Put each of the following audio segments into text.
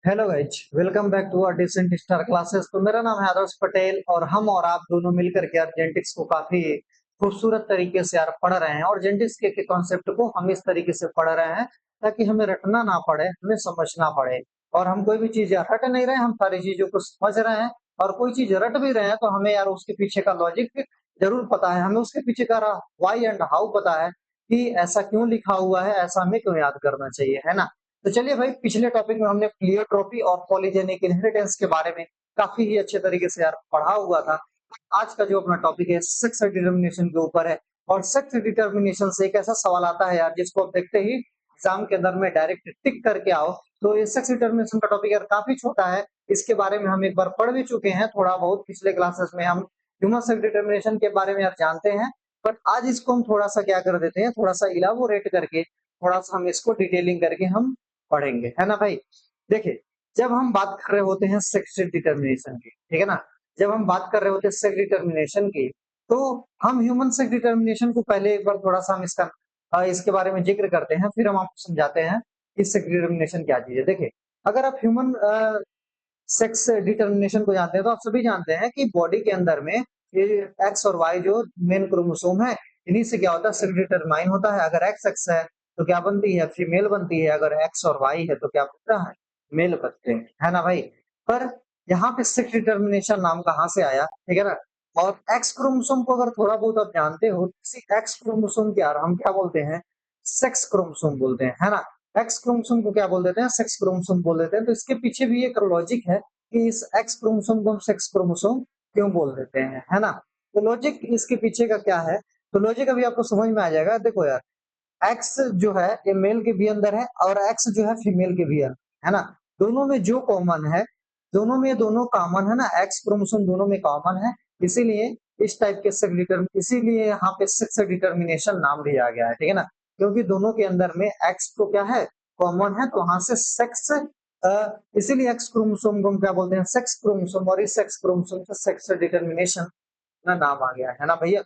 Hello guys, welcome back to our decent star classes. तो मेरा नाम है आदर्श पटेल और हम और आप दोनों मिलकर के यार जेनेटिक्स को काफी खूबसूरत तरीके से यार पढ़ रहे हैं और जेनेटिक्स के कॉन्सेप्ट को हम इस तरीके से पढ़ रहे हैं ताकि हमें रटना ना पड़े, हमें समझना पड़े। और हम कोई भी चीज यार रट नहीं रहे, हम सारी चीजों को समझ रहे हैं। और कोई चीज रट भी रहे हैं तो हमें यार उसके पीछे का लॉजिक जरूर पता है, हमें उसके पीछे का वाई एंड हाउ पता है कि ऐसा क्यों लिखा हुआ है, ऐसा हमें क्यों याद करना चाहिए, है ना। तो चलिए भाई, पिछले टॉपिक में हमने प्लियोट्रॉपी और पॉलीजेनिक इनहेरिटेंस के बारे में काफी ही अच्छे तरीके से यार पढ़ा हुआ था। आज का जो अपना टॉपिक है सेक्स डिटर्मिनेशन के ऊपर है। और सेक्स डिटर्मिनेशन से एक ऐसा सवाल आता है यार जिसको आप देखते ही एग्जाम के अंदर में डायरेक्ट टिक करके आओ। तो ये सेक्स डिटर्मिनेशन का टॉपिक यार काफी छोटा है, इसके बारे में हम एक बार पढ़ भी चुके हैं थोड़ा बहुत पिछले क्लासेस में। हम ह्यूमन सेक्स डिटर्मिनेशन के बारे में यार जानते हैं, बट आज इसको हम थोड़ा सा क्या कर देते हैं, थोड़ा सा इलाबोरेट करके, थोड़ा सा हम इसको डिटेलिंग करके हम पढ़ेंगे, है ना भाई। देखिए, जब हम बात कर रहे होते हैं सेक्स डिटर्मिनेशन की, ठीक है ना, जब हम बात कर रहे होते हैं सेक्स डिटर्मिनेशन की, तो हम ह्यूमन सेक्स डिटर्मिनेशन को पहले एक बार थोड़ा सा हम इसके बारे में जिक्र करते हैं, फिर हम आपको समझाते हैं कि सेक्स डिटर्मिनेशन क्या चीज है। देखिए, अगर आप ह्यूमन सेक्स डिटर्मिनेशन को जानते हैं तो आप सभी जानते हैं कि बॉडी के अंदर में ये एक्स और वाई जो मेन क्रोमोसोम है, इन्हीं से क्या होता है, सेक्स डिटरमाइन होता है। अगर एक्स एक्स है तो क्या बनती है, फीमेल बनती है। अगर एक्स और वाई है तो क्या बनता है, मेल बनते हैं, है ना भाई। पर यहाँ पे सेक्स डिटर्मिनेशन नाम कहाँ से आया, ठीक है ना। और एक्स क्रोमोसोम को अगर थोड़ा बहुत आप जानते हो, किसी एक्स क्रोमोसोम के यार हम क्या बोलते हैं, सेक्स क्रोमोसोम बोलते हैं, है ना। एक्स क्रोमोसोम को क्या बोल देते हैं, सेक्स क्रोमोसोम बोल देते हैं। तो इसके पीछे भी एक लॉजिक है कि इस एक्स क्रोमोसोम को हम सेक्स क्रोमोसोम क्यों बोल देते हैं, है ना। तो लॉजिक इसके पीछे का क्या है, तो लॉजिक अभी आपको समझ में आ जाएगा। देखो यार, एक्स जो है ये मेल के भी अंदर है और एक्स जो है फीमेल के भी अंदर है ना। दोनों में जो कॉमन है, दोनों में दोनों कॉमन है ना, एक्स क्रोमोसोम दोनों में कॉमन है। इसीलिए इस टाइप के सेक्स डिटर्म इसीलिए यहाँ पे सेक्स डिटर्मिनेशन नाम भी आ गया है, ठीक है ना। क्योंकि दोनों के अंदर में एक्स तो क्या है, कॉमन है, तो वहां से सेक्स, इसीलिए एक्स क्रोमोसोम को हम क्या बोलते हैं, सेक्स क्रोमोसोम। और इस सेक्स क्रोमोसोम से सेक्स डिटर्मिनेशन ना नाम आ गया है ना भैया।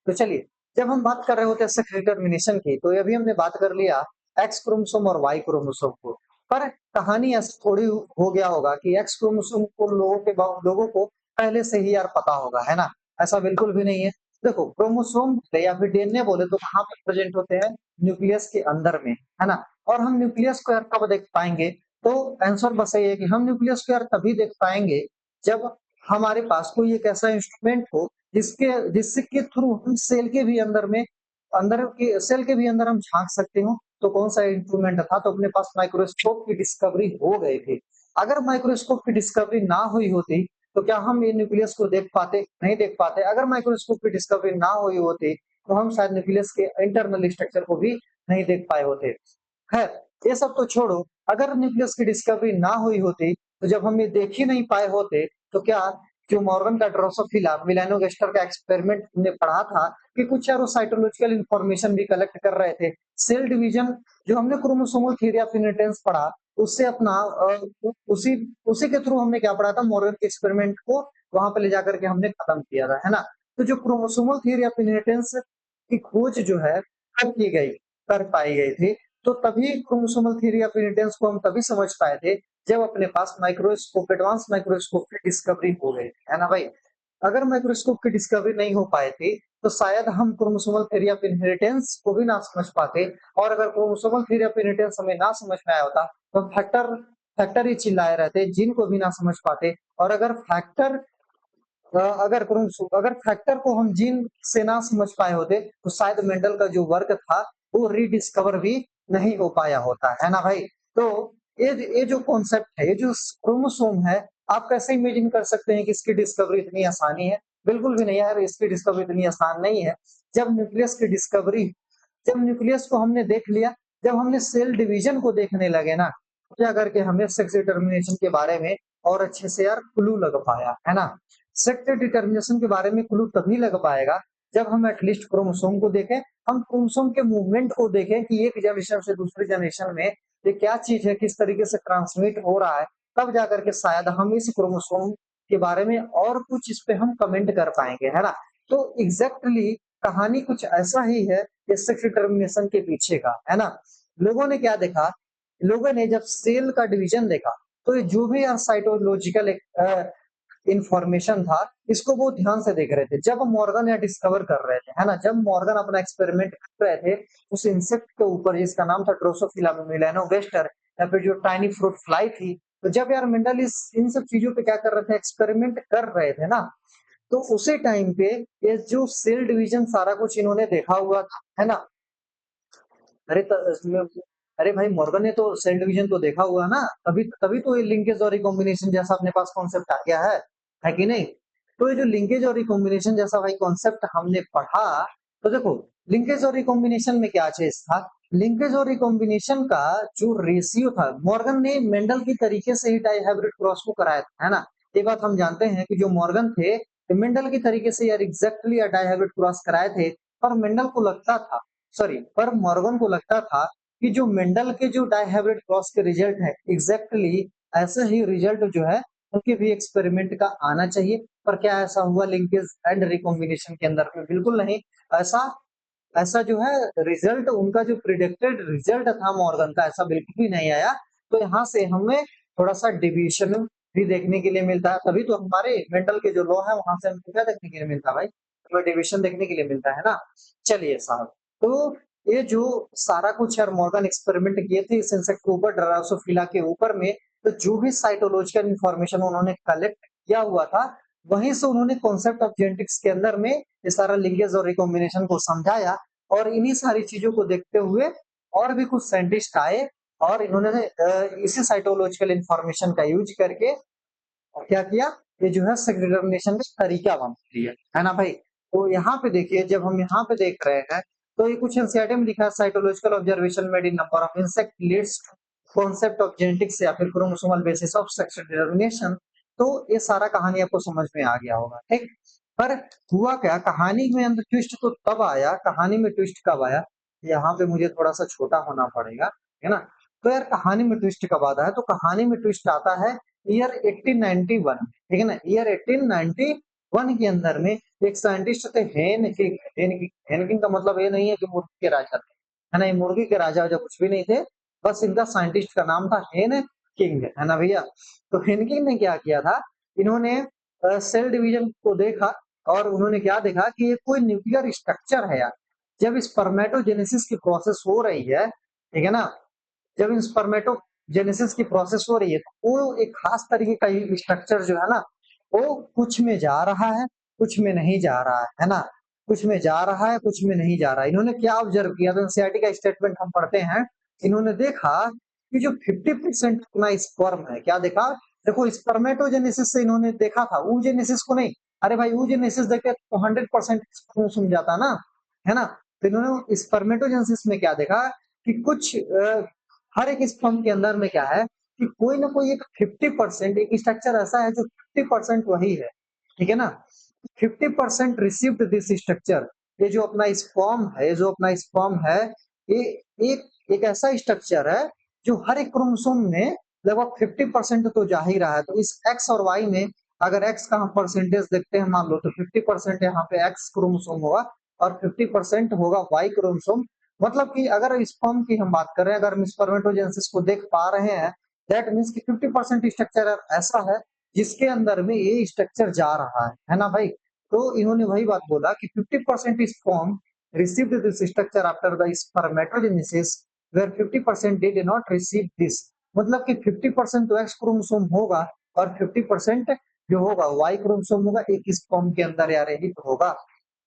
तो चलिए, जब हम बात कर रहे होते हैं सेक्स डिटर्मिनेशन की, तो अभी हमने बात कर लिया एक्स क्रोमोसोम और वाई क्रोमोसोम को। पर कहानी ऐसा थोड़ी हो गया होगा कि एक्स क्रोमोसोम को लोगों को पहले से ही यार पता होगा, है ना। ऐसा बिल्कुल भी नहीं है। देखो, क्रोमोसोम या फिर डीएनए बोले तो कहाँ पर प्रेजेंट होते हैं, न्यूक्लियस के अंदर में, है ना। और हम न्यूक्लियस को यार कब देख पाएंगे, तो आंसर बस ये है कि हम न्यूक्लियस को यार तभी देख पाएंगे जब हमारे पास कोई एक ऐसा इंस्ट्रूमेंट हो जिसके थ्रू हम सेल के भी अंदर में, अंदर के सेल के भी अंदर हम झांक सकते हो। तो कौन सा इंस्ट्रूमेंट था, तो अपने पास माइक्रोस्कोप की डिस्कवरी हो गई थी। अगर माइक्रोस्कोप की डिस्कवरी ना हुई होती तो क्या हम ये न्यूक्लियस को देख पाते, नहीं देख पाते। अगर माइक्रोस्कोप की डिस्कवरी ना हुई होती तो हम शायद न्यूक्लियस के इंटरनल स्ट्रक्चर को भी नहीं देख पाए होते। खैर, ये सब तो छोड़ो, अगर न्यूक्लियस की डिस्कवरी ना हुई होती तो जब हम ये देख ही नहीं पाए होते तो क्या, जो मॉर्गन का ड्रोसोफिला मिलानोगास्टर का एक्सपेरिमेंट हमने पढ़ा था कि कुछ यार वो साइटोलॉजिकल इंफॉर्मेशन भी कलेक्ट कर रहे थे। सेल डिवीजन जो हमने क्रोमोसोमल थ्योरी ऑफ इनहेरिटेंस पढ़ा, उससे अपना उसी उसी के थ्रू हमने क्या पढ़ा था, मॉर्गन के एक्सपेरिमेंट को वहां पे ले जाकर के हमने खत्म किया था, है ना। तो जो क्रोमोसोमल थ्योरी ऑफ इनहेरिटेंस की खोज जो है कर की गई, कर पाई गई थी, तो तभी क्रोमोसोमल थ्योरी ऑफ इनहेरिटेंस को हम तभी समझ पाए थे जब अपने पास माइक्रोस्कोप, एडवांस माइक्रोस्कोप की डिस्कवरी हो गई, है ना भाई। अगर माइक्रोस्कोप की डिस्कवरी नहीं हो पाई थी तो शायद हम क्रोमोसोमल थ्योरी ऑफ इनहेरिटेंस को भी ना समझ पाते। और अगर क्रोमोसोमल थ्योरी ऑफ इनहेरिटेंस हमें ना समझ में आया होता तो फैक्टर फैक्टर ही चिल्लाए रहते, जिन को भी ना समझ पाते। और अगर फैक्टर को हम जीन से ना समझ पाए होते तो शायद मेंडल का जो वर्क था वो रीडिस्कवर भी नहीं हो पाया होता, है ना भाई। तो ये जो कॉन्सेप्ट है, ये जो क्रोमोसोम है, आप कैसे इमेजिन कर सकते हैं कि इसकी डिस्कवरी इतनी आसानी है। बिल्कुल भी नहीं यार, इसकी डिस्कवरी इतनी आसान नहीं है। जब न्यूक्लियस की डिस्कवरी जब न्यूक्लियस को हमने देख लिया, जब हमने सेल डिवीजन को देखने लगे ना, तो जा करके हमें सेक्स डिटर्मिनेशन के बारे में और अच्छे से यार क्लू लग पाया, है ना। सेक्स डिटर्मिनेशन के बारे में क्लू तभी लग पाएगा जब हम एटलीस्ट क्रोमोसोम को देखें, हम क्रोमोसोम के मूवमेंट को देखें कि एक जनरेशन से दूसरी जनरेशन में ये क्या चीज है, किस तरीके से ट्रांसमिट हो रहा है। तब जाकर के शायद हम इस क्रोमोसोम के बारे में और कुछ इस पे हम कमेंट कर पाएंगे, है ना। तो एग्जैक्टली कहानी कुछ ऐसा ही है ये सेक्स डिटर्मिनेशन के पीछे का, है ना। लोगों ने क्या देखा, लोगों ने जब सेल का डिवीजन देखा, तो ये जो भी यार साइटोलॉजिकल इंफॉर्मेशन था, इसको बहुत ध्यान से देख रहे थे। जब मॉर्गन यह डिस्कवर कर रहे थे, है ना, जब मॉर्गन अपना एक्सपेरिमेंट कर रहे थे उस इंसेक्ट के ऊपर जिसका नाम था ड्रोसोफिला मेलानोगास्टर, या फिर जो टाइनी फ्रूट फ्लाई थी, तो जब यार मेंडल इस इन सब चीजों पे क्या कर रहे थे, एक्सपेरिमेंट कर रहे थे ना, तो उसी टाइम पे ये जो सेल डिवीजन सारा कुछ इन्होंने देखा हुआ था, है ना। अरे अरे भाई मॉर्गन ने तो सेल डिवीजन तो देखा हुआ ना, तभी तभी तो ये लिंकेज और रिकॉम्बिनेशन जैसा अपने पास कॉन्सेप्ट आ गया है कि नहीं। तो ये जो लिंकेज और रिकॉम्बिनेशन जैसा भाई कॉन्सेप्ट हमने पढ़ा, तो देखो लिंकेज और रिकॉम्बिनेशन में क्या चीज था, लिंकेज और रिकॉम्बिनेशन का जो रेशियो था, मॉर्गन ने मेंडल की तरीके से ही डाइहाइब्रिड क्रॉस को कराया था, है ना। ये बात हम जानते हैं कि जो मॉर्गन थे मेंडल की तरीके से यार एग्जैक्टली डाइहाइब्रिड क्रॉस कराए थे, पर मेंडल को लगता था, सॉरी, पर मॉर्गन को लगता था कि जो मेंडल के जो डाइहाइब्रिड क्रॉस के रिजल्ट है एग्जैक्टली ऐसे ही रिजल्ट जो है उनके भी एक्सपेरिमेंट का आना चाहिए। पर क्या ऐसा हुआ लिंकेज एंड रिकॉम्बिनेशन के अंदर में? बिल्कुल नहीं। ऐसा ऐसा जो है रिजल्ट, उनका जो प्रिडिक्टेड रिजल्ट था मॉर्गन का, ऐसा बिल्कुल भी नहीं आया। तो यहाँ से हमें थोड़ा सा डिविएशन भी देखने के लिए मिलता है, तभी तो हमारे मेंटल के जो लॉ है वहां से हमको क्या देखने के लिए मिलता है भाई, हमें डिविएशन देखने के लिए मिलता है ना। चलिए साहब, तो ये जो सारा कुछ यार मॉर्गन एक्सपेरिमेंट किए थे इस इंसेक्ट के ऊपर, ड्रासोफिला के ऊपर में, तो जो भी साइटोलॉजिकल इंफॉर्मेशन उन्होंने कलेक्ट किया हुआ था, वहीं से उन्होंने कॉन्सेप्ट ऑफ जेनेटिक्स के अंदर में ये सारा लिंकेज और रिकॉम्बिनेशन को समझाया। और इन्हीं सारी चीजों को देखते हुए और भी कुछ साइंटिस्ट आए और इन्होंने इसी साइटोलॉजिकल इंफॉर्मेशन का यूज करके और क्या किया, ये जो है सेक्स डिटर्मिनेशन का तरीका बना दिया, है ना भाई। तो यहाँ पे देखिए, जब हम यहाँ पे देख रहे हैं तो ये कुछ एनसीईआरटी में लिखा है, cytological observation made in number of insect leads to concept of genetics या फिर chromosomal basis of sex determination. तो ये सारा कहानी आपको समझ में आ गया होगा, ठीक। पर हुआ क्या, कहानी में अंदर ट्विस्ट तो तब आया, कहानी में ट्विस्ट कब आया, यहाँ पे मुझे थोड़ा सा छोटा होना पड़ेगा, है ना। तो यार कहानी में ट्विस्ट कब आता है, तो कहानी में ट्विस्ट आता है ईयर 1891, ठीक है ना। ईयर 1891 के अंदर में एक साइंटिस्ट थे हेनकिंग। हेनकिंग का मतलब ये नहीं है कि मुर्गी के राजा थे, है ना, ये मुर्गी के राजा वजा कुछ भी नहीं थे, बस इनका साइंटिस्ट का नाम था हेन किंग, है ना भैया। तो हेनकिंग ने क्या किया था, इन्होंने सेल डिवीजन को देखा और उन्होंने क्या देखा कि ये कोई न्यूक्लियर स्ट्रक्चर है यार। जब स्पर्मेटोजेनेसिस की प्रोसेस हो रही है, ठीक है ना, जब स्पर्मेटोजेनेसिस की प्रोसेस हो रही है तो वो एक खास तरीके का स्ट्रक्चर जो है ना, वो कुछ में जा रहा है, कुछ में नहीं जा रहा है ना, कुछ में जा रहा है, कुछ में नहीं जा रहा है। इन्होंने क्या ऑब्जर्व किया, तो एनसीईआरटी का स्टेटमेंट हम पढ़ते हैं, इन्होंने देखा कि जो 50% अपना स्पर्म है, क्या देखा, देखो स्पर्मेटोजेनेसिस से इन्होंने देखा था, ऊजेनेसिस को नहीं। अरे भाई ऊजेनेसिस देखे तो 100% स्पर्म सुम जाता ना, है ना। तो इन्होंने स्पर्मेटोजेनेसिस में क्या देखा कि कुछ हर एक स्पर्म के अंदर में क्या है कि कोई ना कोई एक 50% एक स्ट्रक्चर ऐसा है जो 50% वही है, ठीक है ना। 50% रिसीव्ड दिस स्ट्रक्चर, ये जो अपना स्पर्म है, ये जो अपना स्पर्म है, ये एक एक ऐसा स्ट्रक्चर है जो हर एक क्रोमोसोम में लगभग 50% तो जा ही रहा है। तो इस एक्स और वाई में अगर एक्स का हम परसेंटेज देखते हैं, मान लो तो 50% यहाँ पे एक्स क्रोमोसोम होगा और 50% होगा वाई क्रोमोसोम। मतलब कि अगर स्पर्म की हम बात करें, अगर हम स्पर्मेटोजेनेसिस को देख पा रहे हैं, दैट मीन्स कि 50% स्ट्रक्चर ऐसा है जिसके अंदर में ये स्ट्रक्चर जा रहा है ना भाई। तो इन्होंने वही बात बोला कि 50% sperm received this structure after the spermatogenesis where 50% did not receive this। मतलब कि 50% तो एक्स क्रोमोसोम होगा और 50% जो होगा वाई क्रोमोसोम होगा, एक स्पर्म के अंदर यार यही तो होगा,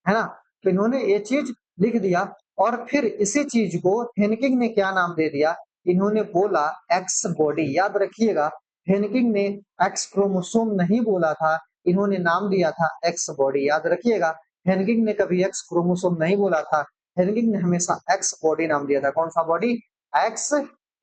है ना। तो इन्होंने ये चीज लिख दिया और फिर इसी चीज को हेनकिंग ने क्या नाम दे दिया, इन्होंने बोला एक्स बॉडी। याद रखिएगा, हेनकिंग ने एक्स क्रोमोसोम नहीं बोला था, इन्होंने नाम दिया था एक्स बॉडी, याद रखिएगा। हेनकिंग ने कभी एक्स क्रोमोसोम नहीं बोला था, हेनकिंग ने हमेशा एक्स बॉडी नाम दिया था। कौन सा बॉडी, एक्स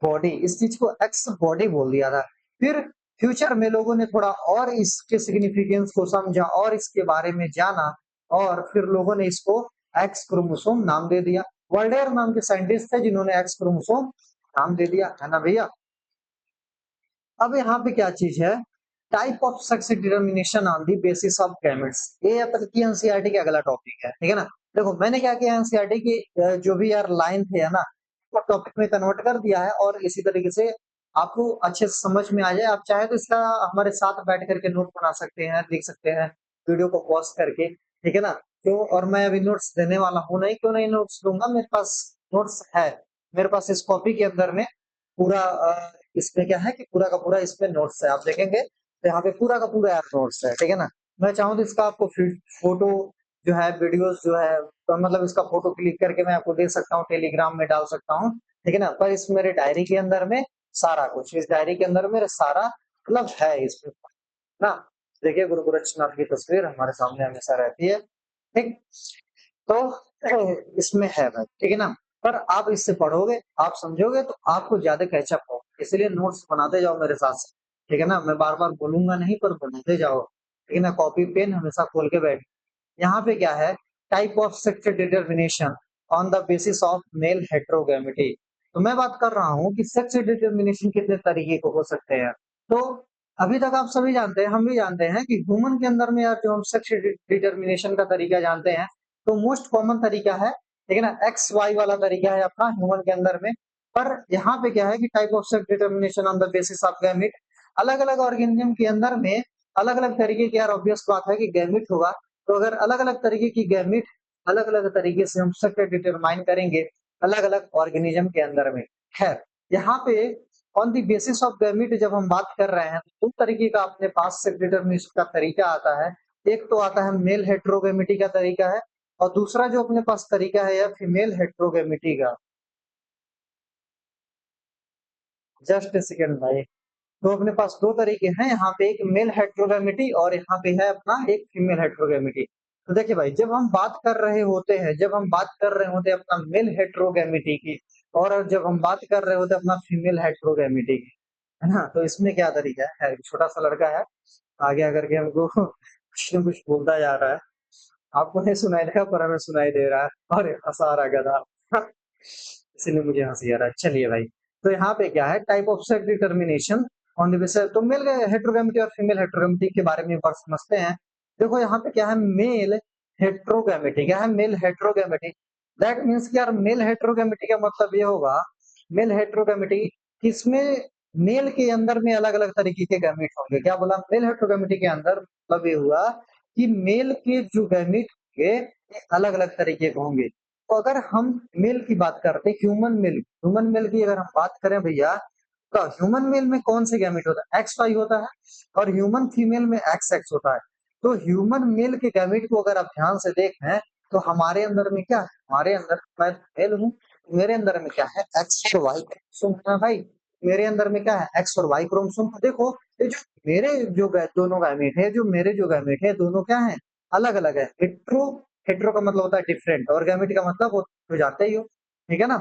बॉडी, इस चीज को एक्स बॉडी बोल दिया था। फिर फ्यूचर में लोगों ने थोड़ा और इसके सिग्निफिकेंस को समझा और इसके बारे में जाना, और फिर लोगों ने इसको एक्स क्रोमोसोम नाम दे दिया। वर्ल्डेयर नाम के साइंटिस्ट थे जिन्होंने एक्स क्रोमोसोम नाम दे दिया, है ना भैया। अब यहाँ पे क्या चीज है, type of sex determination on the basis of gametes. ये अब तक की एनसीईआरटी का अगला टॉपिक है, ठीक है ना। देखो मैंने क्या किया, एनसीईआरटी की जो भी यार लाइन थे, है ना, वो टॉपिक में कन्वर्ट कर दिया है और इसी तरीके से आपको अच्छे से समझ में आ जाए, आप चाहे तो इसका हमारे साथ बैठ करके नोट बना सकते हैं, देख सकते हैं वीडियो को पॉज़ करके, ठीक है ना? तो और मैं अभी नोट्स देने वाला हूँ नहीं, क्यों नहीं नोट्स दूँगा, मेरे पास नोट्स है। मेरे पास इस कॉपी के अंदर में पूरा इसमें क्या है कि पूरा का पूरा इसमें नोट्स है। आप देखेंगे तो यहाँ पे पूरा का पूरा यार नोट्स है, ठीक है ना? मैं चाहूँ तो इसका आपको फ़ोटो जो है, वीडियोज़ जो है, तो मतलब इसका फ़ोटो क्लिक करके मैं आपको दे सकता हूँ, टेलीग्राम में डाल सकता हूँ, ठीक है ना? पर इस मेरे डायरी के अंदर में सारा कुछ, इस डायरी के अंदर मेरा सारा मतलब है इसमें ना। देखिए गुरु गोरक्षनाथ की तस्वीर हमारे सामने हमेशा रहती है, ठीक? तो इसमें है भाई, ठीक है ना? पर आप इससे पढ़ोगे, आप समझोगे तो आपको ज़्यादा कैचअप हो। इसीलिए नोट्स बनाते जाओ मेरे साथ, ठीक है ना? मैं बार-बार बोलूँगा नहीं, पर बनाते जाओ, ठीक है ना? कॉपी पेन हमेशा खोल के बैठ। यहाँ पे क्या है, type of sex determination on the basis of male heterogamety. तो मैं बात कर रहा हूँ कि सेक्स डिटरमिनेशन कितने तरीके के हो सकते हैं। तो अभी तक आप सभी जानते हैं, हम भी जानते हैं कि ह्यूमन के अंदर में यार जो हम सेक्स डिटरमिनेशन का तरीका जानते हैं, तो मोस्ट कॉमन तरीका है, ठीक है ना? एक्स वाई वाला तरीका है अपना ह्यूमन के अंदर में। पर यहाँ पे क्या है कि type of sex determination on the basis of gamete, अलग-अलग ऑर्गेनिज्म के अंदर में अलग-अलग तरीके की यार ऑब्वियस बात है कि गैमेट होगा। तो अगर अलग-अलग तरीके की गैमेट अलग-अलग तरीके से हम सेक्स डिटरमाइन करेंगे अलग-अलग ऑर्गेनिज्म के अंदर में। खैर, यहाँ पे on the basis of gamete जब हम बात कर रहे हैं, तो 2 तरीके का अपने पास सेक्स डिटरमिनेशन का तरीका आता है। एक तो आता है मेल हेटेरोगैमेटी का तरीका है, और दूसरा जो अपने पास तरीका है यह फीमेल हेटेरोगैमेटी का। जस्ट अ सेकंड भाई। तो अपने पास 2 तरीके हैं, यहाँ पे एक मेल हेटेरोगैमेटी और यहाँ पे है अपना एक फीमेल हेटेरोगैमेटी। तो देखिए भाई, जब हम बात कर रहे होते हैं अपना मेल हेटेरोगैमेटी की, और जब हम बात कर रहे होते हैं अपना फीमेल हेटेरोगैमेटी की, है ना? तो इसमें क्या तरीका है, खैर छोटा-सा लड़का है, आगे आकर के हमको कुछ न कुछ बोलता जा रहा है। आपको नहीं सुनाई देगा पर हमें सुनाई दे रहा है। अरे! हँसा रहा गधा। इसीलिए मुझे हँसी आ रहा है। चलिए भाई, तो यहाँ पे क्या है, type of sex determination on the basis, तो मेल हेटेरोगैमेटी और फीमेल हेटेरोगैमेटी के बारे में एक बार समझते हैं। देखो यहाँ पे क्या है, मेल हेटेरोगैमेटी, क्या है मेल हेटेरोगैमेटी। दैट मीन्स कि यार मेल हेटेरोगैमेटी का मतलब ये होगा, मेल हेटेरोगैमेटी किसमें मेल के अंदर में अलग-अलग तरीके के गैमेट होंगे। क्या बोला? मेल हेटेरोगैमेटी के अंदर मतलब ये हुआ कि मेल के जो गैमेट होंगे ये अलग-अलग तरीके के होंगे। तो अगर हम मेल की बात करते हैं, ह्यूमन मेल की अगर हम बात करें भैया, तो ह्यूमन मेल में कौन से गैमेट होता है? एक्स वाई होता है, और ह्यूमन फीमेल में एक्स एक्स होता है। तो ह्यूमन मेल के गैमेट को अगर आप ध्यान से देखें, तो हमारे अंदर में क्या है? हमारे अंदर, मैं मेल हूँ, मेरे अंदर में क्या है? एक्स और वाई क्रोमोसोम है भाई। मेरे अंदर में क्या है? एक्स और वाई क्रोमोसोम। तो देखो, ये जो मेरे जो दोनों गैमेट है, जो मेरे जो गैमेट है, दोनों क्या है? अलग-अलग है। हेटेरो का मतलब होता है डिफरेंट, और गैमेट का मतलब हो जाता ही हो, ठीक है ना?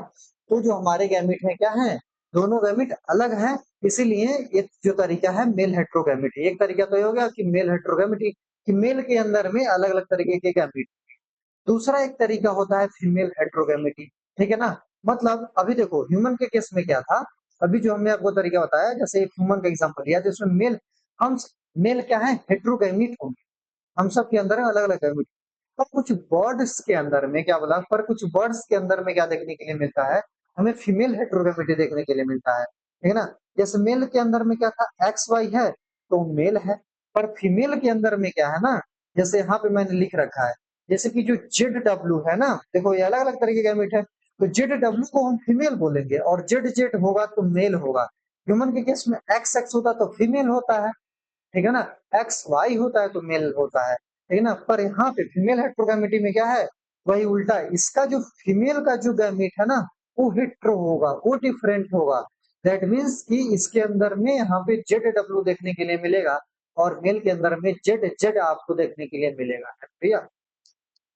तो जो हमारे गैमेट है क्या है? दोनों गैमेट अलग हैं, इसीलिए एक जो तरीका है मेल हेटेरोगैमेटी। एक तरीका तो ये हो गया कि मेल हेटेरोगैमेटी, कि मेल के अंदर में अलग-अलग तरीके के गैमेट। दूसरा एक तरीका होता है फीमेल हेटेरोगैमेटी, ठीक है ना? मतलब अभी देखो ह्यूमन के केस में क्या था, अभी जो हमने आपको तरीका बताया, जैसे ह्यूमन का एग्जांपल लिया, जिसमें हम मेल क्या है? हेटेरोगैमेट होंगे। हम सब के अंदर अलग-अलग गैमेट। पर कुछ बर्ड्स के अंदर में क्या बोला, पर कुछ बर्ड्स के अंदर में क्या देखने के लिए मिलता है, हमें फीमेल हेटेरोगैमेटी देखने के लिए मिलता है, ठीक है ना? जैसे मेल के अंदर में क्या था, एक्स वाई है, तो मेल है। पर फीमेल के अंदर में क्या है ना, जैसे यहाँ पे मैंने लिख रखा है, जैसे कि जो जेड डब्ल्यू है ना, देखो ये अलग अलग तरीके का गैमेट है। तो जेड डब्ल्यू को हम फीमेल बोलेंगे, और जेड जेड होगा तो मेल होगा। ह्यूमन के केस में एक्स एक्स होता तो फीमेल होता है, ठीक है ना? एक्स वाई होता है तो मेल होता है, ठीक है ना? पर यहाँ पे फीमेल हेटेरोगैमेटी में क्या है, वही उल्टा है। इसका जो फीमेल का जो गैमेट है ना, वो हेटेरो होगा, वो डिफरेंट होगा। दैट मीन्स कि इसके अंदर में यहाँ पे जेड डब्ल्यू देखने के लिए मिलेगा, और मेल के अंदर में जेड जेड आपको देखने के लिए मिलेगा, भैया।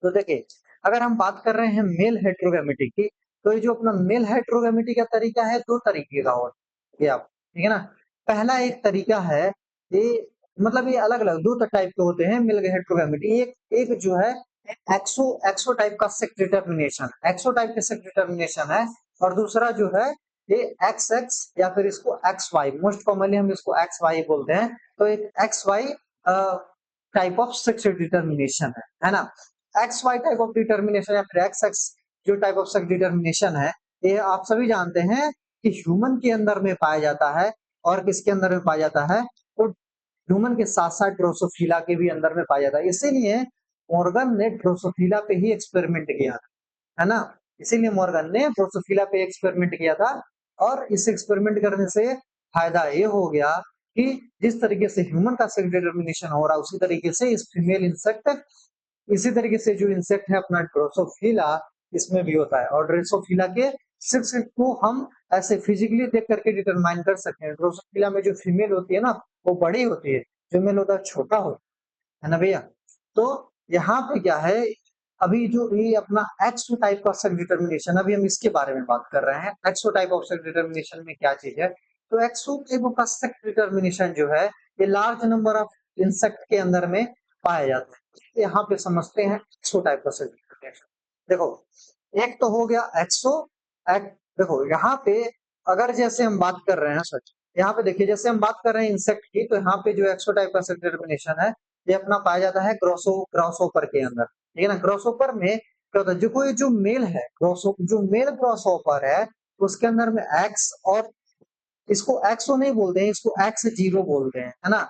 तो देखिए, अगर हम बात कर रहे हैं मेल हेटेरोगैमेटी की, तो ये जो अपना मेल हेटेरोगैमेटी का तरीका है, 2 तरीके का और ये आप, ठीक है ना? पहला एक तरीका है, ये मतलब ये अलग-अलग 2 टाइप के होते हैं मेल हेटेरोगैमेटी। एक एक जो है एक्सो एक्सो टाइप का सेक्स डिटरमिनेशन, एक्सो टाइप के सेक्स डिटरमिनेशन है, और दूसरा जो है ये एक्स एक्स या फिर इसको एक्स वाई, मोस्ट कॉमनली हम इसको एक्स वाई बोलते हैं। तो एक X Y type of sex determination है ना? X Y type of determination या फिर एक्स एक्स जो टाइप ऑफ सेक्स डिटरमिनेशन है, ये आप सभी जानते हैं कि ह्यूमन के अंदर में पाया जाता है और किसके अंदर में पाया जाता है, तो ह्यूमन के साथ साथ ड्रोसोफिला के भी अंदर में पाया जाता है। इसीलिए मॉर्गन ने ड्रोसोफिला पे ही एक्सपेरिमेंट किया, है ना। इसीलिए मॉर्गन ने ड्रोसोफिला पे एक्सपेरिमेंट किया था और इस एक्सपेरिमेंट करने से फायदा ये हो गया कि जिस तरीके से ह्यूमन का सेक्स डिटर्मिनेशन हो रहा है उसी तरीके से इस फीमेल इंसेक्ट, इसी तरीके से जो इंसेक्ट है अपना ड्रोसोफिला इसमें भी होता है। और ड्रोसोफिला के सेक्स को हम ऐसे फिजिकली देख करके डिटरमाइन कर सकते हैं। ड्रोसोफिला में जो फीमेल होती है ना वो बड़ी होती है, जो मेल होता है छोटा होता है ना भैया। तो यहाँ पे क्या है, अभी जो ये अपना एक्सो टाइप का सेक्स डिटर्मिनेशन, अभी हम इसके बारे में बात कर रहे हैं। एक्सो टाइप ऑफ सेक्स डिटर्मिनेशन में क्या चीज है, तो एक्सो टाइप ऑफ सेक्स डिटर्मिनेशन जो है ये लार्ज नंबर ऑफ इंसेक्ट के अंदर में पाया जाता है। यहाँ पे समझते हैं एक्सो टाइप का सेक्स डिटर्मिनेशन। देखो एक तो हो गया एक्सो देखो यहाँ पे अगर जैसे हम बात कर रहे हैं सच, यहाँ पे देखिए जैसे हम बात कर रहे हैं इंसेक्ट की, तो यहाँ पे जो एक्सो टाइप का सेक्स डिटर्मिनेशन है ये अपना पाया जाता है ग्रॉसोपर के अंदर, ठीक है ना। ग्रॉसोपर में क्या होता है, जो कोई जो मेल है जो मेल ग्रॉसोपर है उसके अंदर में एक्स, और इसको एक्सो नहीं बोलते हैं, इसको एक्स जीरो बोलते हैं, है ना।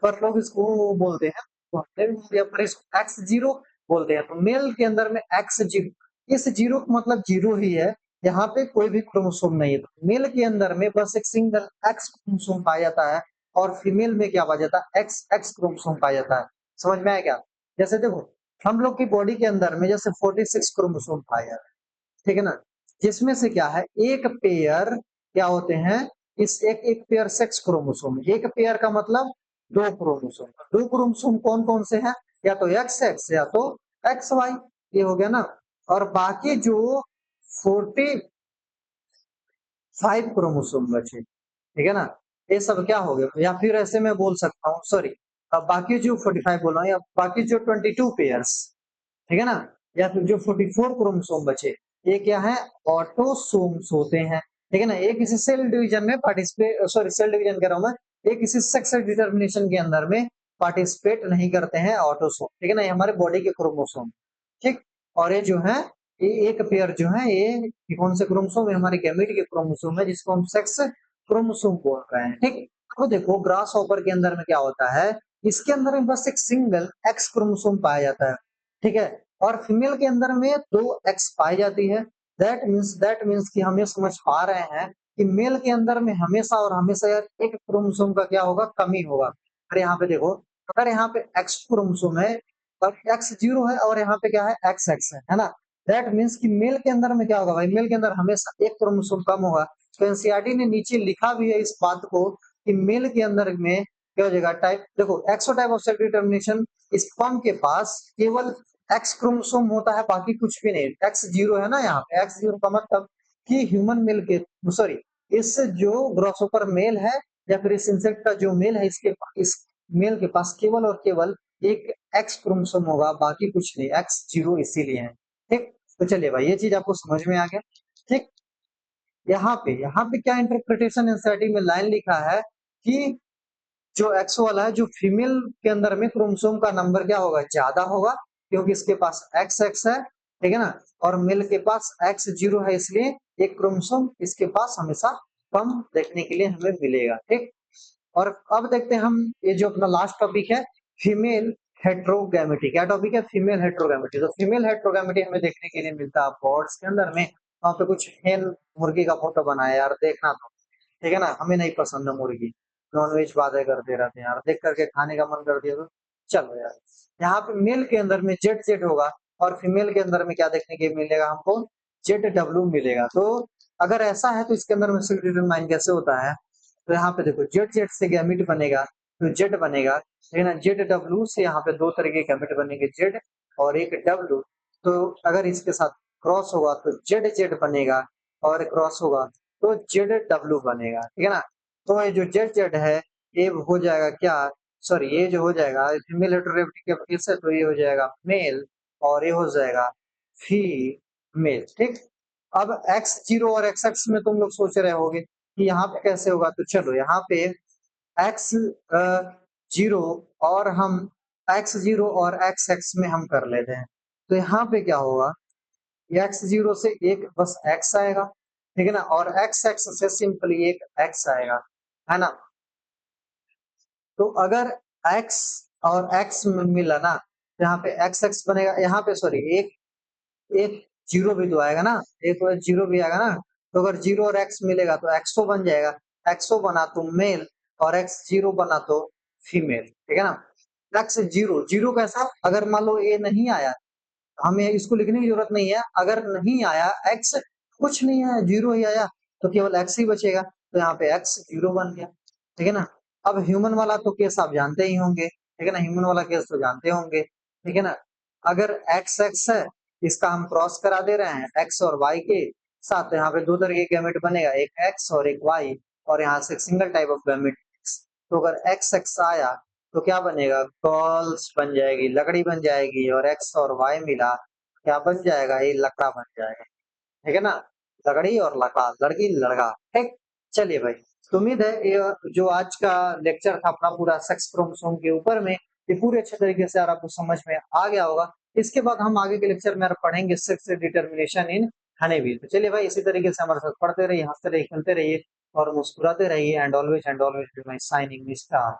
पर लोग इसको बोलते हैं, तो हमने भी बोल दिया, पर इसको एक्स जीरो बोलते हैं। तो मेल के अंदर में एक्स जीरो, इस जीरो का मतलब जीरो ही है, यहाँ पे कोई भी क्रोमोसोम नहीं है। तो मेल के अंदर में बस एक सिंगल एक्स क्रोमोसोम पाया जाता है और फीमेल में क्या पाया जाता है, एक्स एक्स क्रोमोसोम पाया जाता है। समझ में आया क्या। जैसे देखो हम लोग की बॉडी के अंदर में जैसे 46 क्रोमोसोम पाया जाता है, ठीक है ना। जिसमें से क्या है एक पेयर क्या होते हैं, इस एक एक पेयर सेक्स क्रोमोसोम, एक पेयर का मतलब दो क्रोमोसोम, दो क्रोमोसोम कौन कौन से हैं, या तो एक्स एक्स या तो एक्स वाई, ये हो गया ना। और बाकी जो 45 क्रोमोसोम बचे, ठीक है ना, ये सब क्या हो गया, या फिर ऐसे मैं बोल सकता हूँ सॉरी, अब बाकी जो 45 बोल रहा हूँ, या बाकी जो 22 पेयर्स, ठीक है ना, या फिर जो 44 क्रोमोसोम बचे ये क्या है, ऑटोसोम्स होते हैं, ठीक है ना। ये किसी सेल डिवीजन में पार्टिसिपेट, सॉरी सेल डिवीजन कह रहा हूं मैं, ये किसी सेक्स डिटर्मिनेशन के अंदर में पार्टिसिपेट नहीं करते हैं ऑटोसोम, ठीक है ना। ये हमारे बॉडी के क्रोमोसोम, ठीक। और ये जो है ये एक पेयर जो है ये कौन से क्रोमोसोम है, हमारे गैमेट के क्रोमोसोम है जिसको हम सेक्स क्रोमोसोम बोल रहे हैं, ठीक। तो देखो ग्रास हॉपर के अंदर में क्या होता है, इसके अंदर में बस एक सिंगल एक्स क्रोमोसोम पाया जाता है, ठीक है। और फीमेल के अंदर में दो एक्स पाई जाती है। दैट मीन्स कि हम ये समझ पा रहे हैं कि मेल के अंदर में हमेशा और हमेशा यार एक क्रोमोसोम का क्या होगा, कमी होगा। अरे यहाँ पे देखो, अगर यहाँ पे एक्स क्रोमोसोम है और एक्स जीरो है और यहाँ पे क्या है एक्स एक्स है ना। दैट मीन्स कि मेल के अंदर में क्या होगा भाई, मेल के अंदर हमेशा एक क्रोमोसोम कम होगा। तो एनसीईआरटी ने नीचे लिखा भी है इस बात को कि मेल के अंदर में क्या हो जाएगा, टाइप देखो XO type of sex determination, sperm के पास केवल एक्स क्रोमोसोम होता है, बाकी कुछ भी नहीं। एक्स जीरो है ना, यहाँ पे एक्स जीरो का मतलब कि ह्यूमन मेल के, सॉरी इस जो ग्रॉसहोपर मेल है या फिर इस इंसेक्ट का जो मेल है, इस मेल के पास केवल और केवल एक एक्स क्रोमोसोम होगा, बाकी कुछ नहीं, एक्स जीरो इसीलिए है, ठीक। तो चलिए भाई ये चीज आपको समझ में आ गया, ठीक। यहाँ पे क्या इंटरप्रिटेशन एनसीईआरटी में लाइन लिखा है कि जो एक्स वाला है, जो फीमेल के अंदर में क्रोमोसोम का नंबर क्या होगा, ज्यादा होगा, क्योंकि इसके पास एक्स एक्स है, ठीक है ना। और मेल के पास एक्स जीरो है, इसलिए एक क्रोमोसोम इसके पास हमेशा कम देखने के लिए हमें मिलेगा, ठीक। और अब देखते हैं हम ये जो अपना लास्ट टॉपिक है, फीमेल हेट्रोगैमेटी। क्या टॉपिक है, फीमेल हेट्रोगैमेटी। तो फीमेल हेट्रोगैमेटी हमें देखने के लिए मिलता है बर्ड्स के अंदर में। वहां पे कुछ हेन मुर्गी का फोटो बनाया यार, देखना तो, ठीक है ना। हमें नहीं पसंद है मुर्गी, नॉनवेज बातें करते रहते हैं यार, देख करके खाने का मन कर दिया तो चलो यार। यहाँ पे मेल के अंदर में जेड जेड होगा और फीमेल के अंदर में क्या देखने के मिलेगा हमको, जेड डब्ल्यू मिलेगा। तो अगर ऐसा है तो इसके अंदर में सेक्स डिटरमाइन कैसे होता है, तो यहाँ पे देखो जेड जेड से गैमेट बनेगा, तो जेड बनेगा, ठीक है ना। जेड डब्ल्यू से यहाँ पे दो तरह के गैमेट बनेंगे, जेड और एक डब्ल्यू। तो अगर इसके साथ क्रॉस होगा तो जेड जेड बनेगा, और क्रॉस होगा तो जेड डब्ल्यू बनेगा, ठीक है ना। तो ये जो जेड जेड है ये हो जाएगा क्या, सॉरी ये जो हो जाएगा फीमेल हेटेरोगैमेटी के केस है, तो ये हो जाएगा मेल और ये हो जाएगा फीमेल, ठीक। अब एक्स जीरो और एक्स एक्स में तुम लोग सोच रहे होगे कि यहाँ पे कैसे होगा, तो चलो यहाँ पे एक्स जीरो और हम एक्स जीरो और एक्स एक्स में हम कर लेते हैं। तो यहाँ पे क्या होगा, एक्स जीरो से एक बस एक्स आएगा, ठीक है ना, और एक्स एक्स से सिंपली एक एक्स आएगा, है ना। तो अगर x और x में मिला ना, तो यहाँ पे एक्स एक्स बनेगा, यहाँ पे सॉरी एक एक जीरो भी तो आएगा ना, एक जीरो भी आएगा ना। तो अगर जीरो और एक्स मिलेगा तो एक्सो बन जाएगा, एक्सो बना तो मेल और एक्स जीरो बना तो फीमेल, ठीक है ना। एक्स जीरो, जीरो कैसा, अगर मान लो ए नहीं आया, हमें इसको लिखने की जरूरत नहीं है, अगर नहीं आया एक्स, कुछ नहीं आया, जीरो ही आया, तो केवल एक्स ही बचेगा, तो यहाँ पे एक्स जीरो बन गया, ठीक है ना। अब ह्यूमन वाला तो केस आप जानते ही होंगे, ठीक है ना, ह्यूमन वाला केस तो जानते होंगे, ठीक है ना। अगर एक्स एक्स है, इसका हम क्रॉस करा दे रहे हैं एक्स और वाई के साथ, तो यहाँ पे दो तरह के गैमेट बनेगा, एक एक्स और एक वाई, और यहाँ से सिंगल टाइप ऑफ गैमेट। तो अगर एक्स एक्स आया तो क्या बनेगा, गर्ल्स बन जाएगी, लकड़ी बन जाएगी, और एक्स और वाई मिला क्या बन जाएगा, ये लकड़ा बन जाएगा, ठीक है ना। लकड़ी और लकड़ा, लड़की लड़का, ठीक। चलिए भाई, तो उम्मीद है ये जो आज का लेक्चर था अपना पूरा सेक्स क्रोमोसोम के ऊपर में, ये पूरे अच्छे तरीके से यार आपको समझ में आ गया होगा। इसके बाद हम आगे के लेक्चर में यार पढ़ेंगे सेक्स डिटर्मिनेशन इन हनीबी। तो चलिए भाई, इसी तरीके से हमारे साथ पढ़ते रहिए, हंसते रहिए, खेलते रहिए और मुस्कुराते रहिए, and always be my signing star.